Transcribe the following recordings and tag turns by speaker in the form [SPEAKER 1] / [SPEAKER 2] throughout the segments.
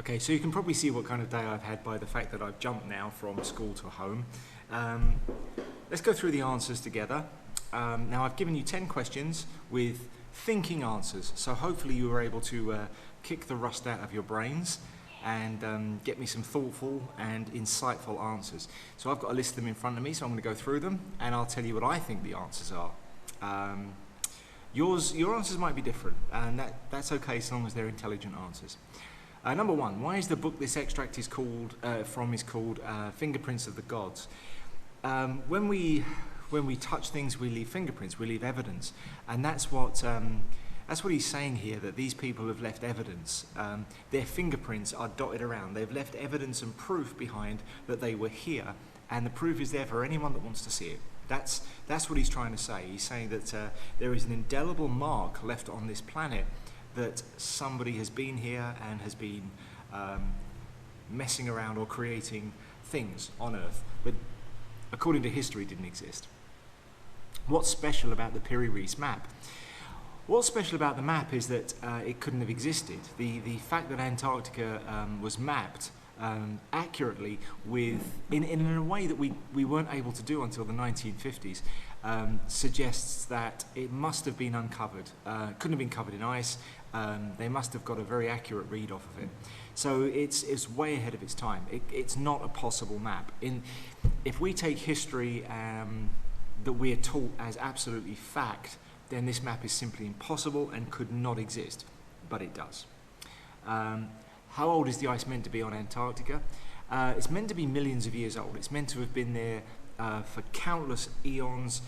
[SPEAKER 1] Okay, so you can probably see what kind of day I've had by the fact that I've jumped now from school to home. Let's go through the answers together. Now I've given you 10 questions with thinking answers, so hopefully you were able to kick the rust out of your brains and get me some thoughtful and insightful answers. So I've got a list of them in front of me, so I'm going to go through them and I'll tell you what I think the answers are. Your answers might be different, and that's okay so long as they're intelligent answers. Number one, why is the book this extract is called Fingerprints of the Gods? When we touch things, we leave fingerprints, we leave evidence, and that's what he's saying here, that these people have left evidence. Their fingerprints are dotted around. They've left evidence and proof behind that they were here, and the proof is there for anyone that wants to see it. That's what he's trying to say. He's saying that there is an indelible mark left on this planet that somebody has been here and has been messing around or creating things on Earth, but according to history didn't exist. What's special about the Piri map? What's special about the map is that it couldn't have existed. The fact that Antarctica was mapped accurately in a way that we weren't able to do until the 1950s suggests that it must have been uncovered. Couldn't have been covered in ice. They must have got a very accurate read off of it. So it's way ahead of its time. It's not a possible map. If we take history that we are taught as absolutely fact, then this map is simply impossible and could not exist, but it does. How old is the ice meant to be on Antarctica? It's meant to be millions of years old. It's meant to have been there for countless eons.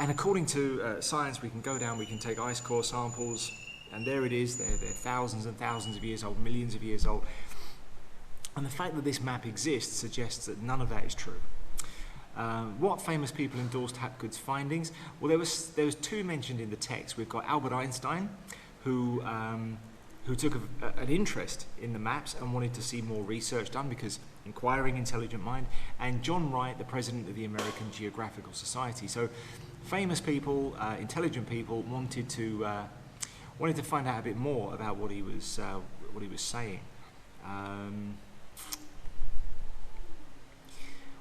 [SPEAKER 1] And according to science, we can go down, we can take ice core samples, and there it is. They're thousands and thousands of years old, millions of years old. And the fact that this map exists suggests that none of that is true. What famous people endorsed Hapgood's findings? Well, there was two mentioned in the text. We've got Albert Einstein, who took an interest in the maps and wanted to see more research done because inquiring, intelligent mind, and John Wright, the president of the American Geographical Society. So famous people, intelligent people wanted to find out a bit more about what he was saying.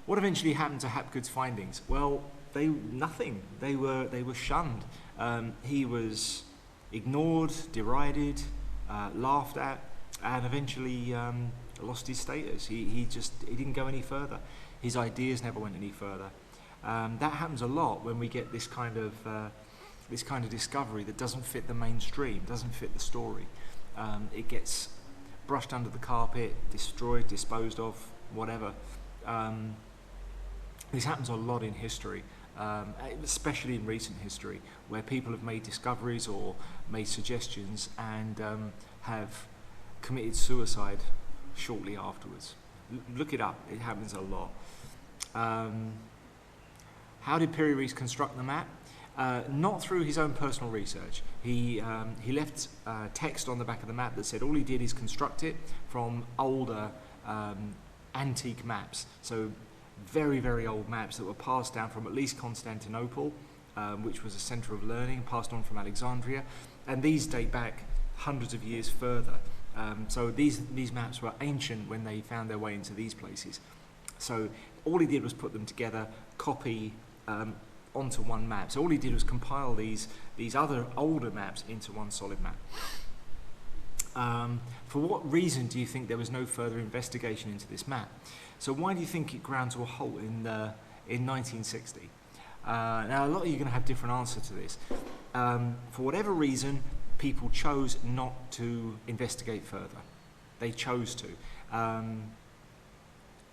[SPEAKER 1] What eventually happened to Hapgood's findings? Well, nothing. They were shunned. He was ignored, derided, laughed at, and eventually lost his status. He didn't go any further. His ideas never went any further. That happens a lot when we get this kind of discovery that doesn't fit the mainstream, doesn't fit the story. It gets brushed under the carpet, destroyed, disposed of, whatever. This happens a lot in history, especially in recent history, where people have made discoveries or made suggestions and have committed suicide shortly afterwards. Look it up, it happens a lot. How did Piri construct the map? Not through his own personal research. He left text on the back of the map that said all he did is construct it from older antique maps. So very, very old maps that were passed down from at least Constantinople, which was a centre of learning, passed on from Alexandria, and these date back hundreds of years further. So these maps were ancient when they found their way into these places. So all he did was put them together, copy onto one map. So all he did was compile these other older maps into one solid map. For what reason do you think there was no further investigation into this map? So why do you think it ground to a halt in 1960? Now a lot of you are going to have different answers to this. For whatever reason, people chose not to investigate further. They chose to.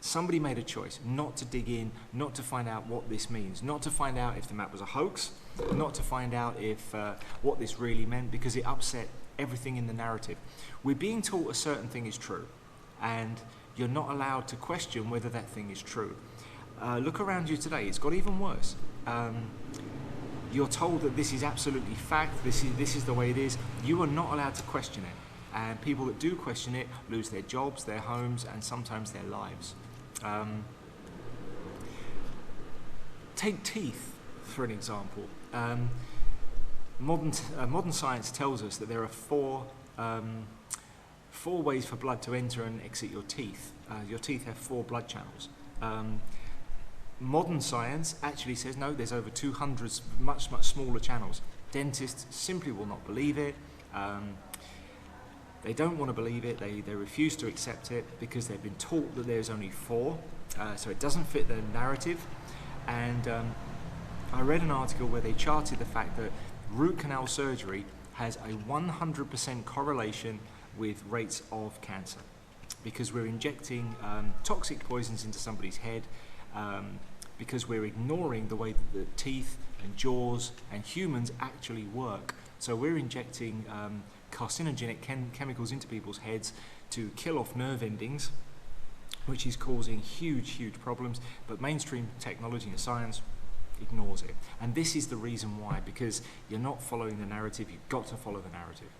[SPEAKER 1] Somebody made a choice not to dig in, not to find out what this means, not to find out if the map was a hoax, not to find out if what this really meant, because it upset everything in the narrative. We're being taught a certain thing is true, and you're not allowed to question whether that thing is true. Look around you today, it's got even worse. You're told that this is absolutely fact, this is the way it is. You are not allowed to question it, and people that do question it lose their jobs, their homes, and sometimes their lives. Take teeth, for an example. Modern science tells us that there are four 4 ways for blood to enter and exit your teeth. Your teeth have 4 blood channels. Modern science actually says no, there's over 200 much smaller channels. Dentists simply will not believe it. They don't want to believe it. They refuse to accept it because they've been taught that there's only 4. So it doesn't fit the narrative. And I read an article where they charted the fact that root canal surgery has a 100% correlation with rates of cancer, because we're injecting toxic poisons into somebody's head, because we're ignoring the way that the teeth and jaws and humans actually work. So we're injecting carcinogenic chemicals into people's heads to kill off nerve endings, which is causing huge problems, but mainstream technology and science ignores it. And this is the reason why, because you're not following the narrative. You've got to follow the narrative.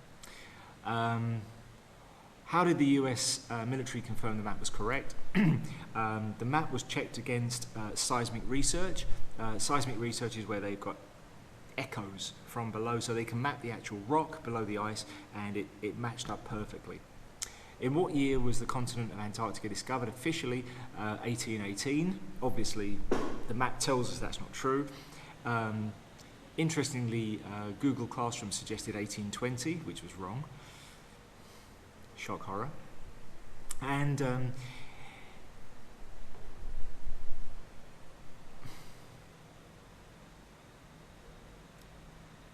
[SPEAKER 1] How did the US military confirm the map was correct? The map was checked against seismic research. Seismic research is where they've got echoes from below, so they can map the actual rock below the ice, and it matched up perfectly. In what year was the continent of Antarctica discovered officially? 1818. Obviously, the map tells us that's not true. Interestingly, Google Classroom suggested 1820, which was wrong. Shock horror. And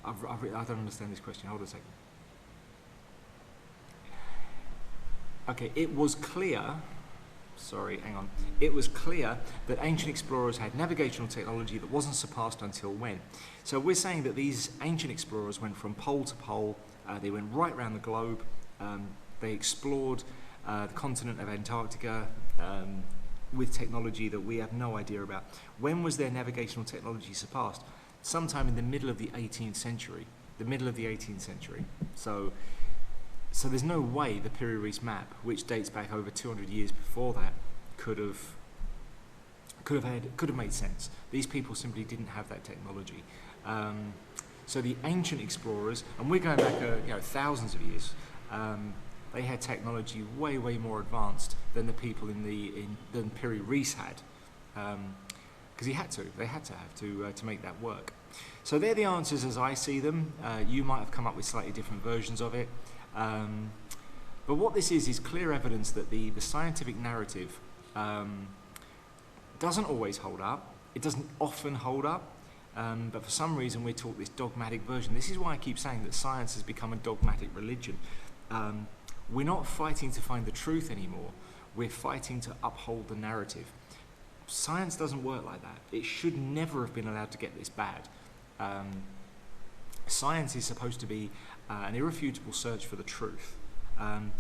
[SPEAKER 1] I don't understand this question. Hold on a second. Okay, it was clear, sorry, hang on. It was clear that ancient explorers had navigational technology that wasn't surpassed until when? So we're saying that these ancient explorers went from pole to pole, they went right around the globe, they explored the continent of Antarctica with technology that we have no idea about. When was their navigational technology surpassed? Sometime in the middle of the 18th century. So there's no way the Piri reis map, which dates back over 200 years before that, could have made sense. These people simply didn't have that technology. So the ancient explorers, and we're going back thousands of years, they had technology way more advanced than the people than Piri reis had, because they had to have to make that work. So they're the answers as I see them. You might have come up with slightly different versions of it. But what this is clear evidence that the scientific narrative doesn't always hold up. It doesn't often hold up, but for some reason we're taught this dogmatic version. This is why I keep saying that science has become a dogmatic religion. We're not fighting to find the truth anymore. We're fighting to uphold the narrative. Science doesn't work like that. It should never have been allowed to get this bad. Science is supposed to be an irrefutable search for the truth. And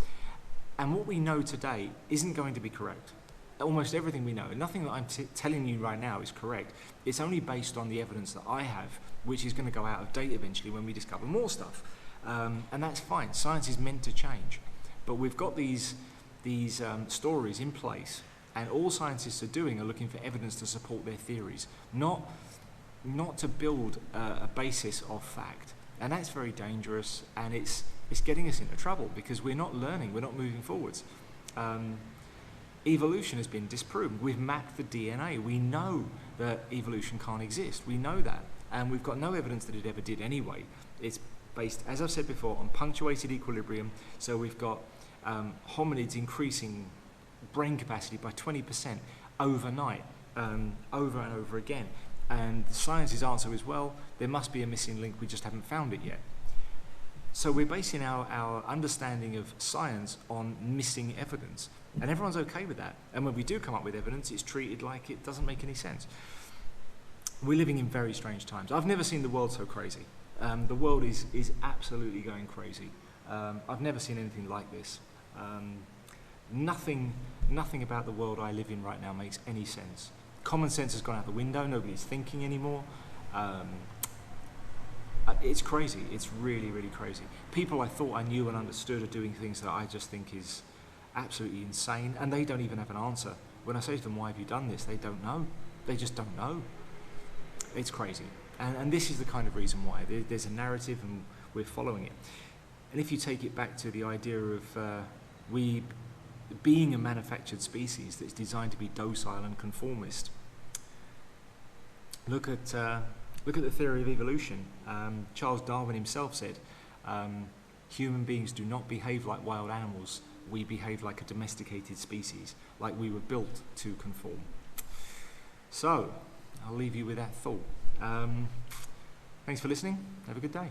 [SPEAKER 1] what we know today isn't going to be correct. Almost everything we know, nothing that I'm telling you right now is correct. It's only based on the evidence that I have, which is going to go out of date eventually when we discover more stuff. And that's fine. Science is meant to change. But we've got these stories in place, and all scientists are doing are looking for evidence to support their theories, not to build a basis of fact. And that's very dangerous, and it's getting us into trouble because we're not learning, we're not moving forwards. Evolution has been disproven. We've mapped the DNA. We know that evolution can't exist. We know that. And we've got no evidence that it ever did anyway. It's based, as I've said before, on punctuated equilibrium. So we've got hominids increasing brain capacity by 20% overnight, over and over again. And science's answer is, well, there must be a missing link, we just haven't found it yet. So we're basing our understanding of science on missing evidence. And everyone's okay with that. And when we do come up with evidence, it's treated like it doesn't make any sense. We're living in very strange times. I've never seen the world so crazy. The world is absolutely going crazy. I've never seen anything like this. Nothing about the world I live in right now makes any sense. Common sense has gone out the window. Nobody's thinking anymore. It's crazy. It's really crazy. People I thought I knew and understood are doing things that I just think is absolutely insane, and they don't even have an answer. When I say to them, why have you done this? They don't know. They just don't know. It's crazy. And this is the kind of reason why. There's a narrative and we're following it. And if you take it back to the idea of We, being a manufactured species that's designed to be docile and conformist. Look at the theory of evolution. Charles Darwin himself said, human beings do not behave like wild animals. We behave like a domesticated species, like we were built to conform. So, I'll leave you with that thought. Thanks for listening. Have a good day.